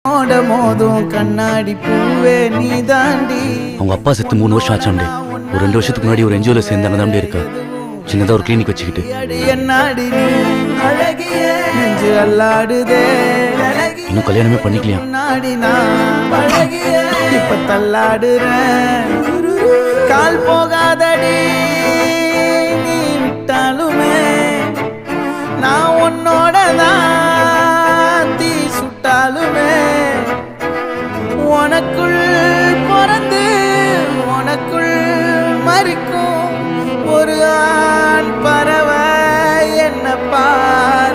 மோதும் கண்ணாடி பூவே நீ தாண்டி. அவங்க அப்பா செத்து 3 வருஷம் ஆச்சாண்டே. ஒரு 2 வருஷத்துக்கு முன்னாடி ஒரு என்ஜிஓல சேர்ந்தானே இருக்கா. சின்னதா ஒரு கிளினிக் வச்சுக்கிட்டு. இன்னும் கல்யாணமே பண்ணிக்கலையா? இப்ப தள்ளாடுறேன் கால் போகாதடி நீ விட்டாலுமே நான் உன்னோட தான் தீ சுட்டாலுமே உனக்குள் பிறந்து உனக்குள் மறிக்கும் ஒரு ஆண் பறவை என்ன பார்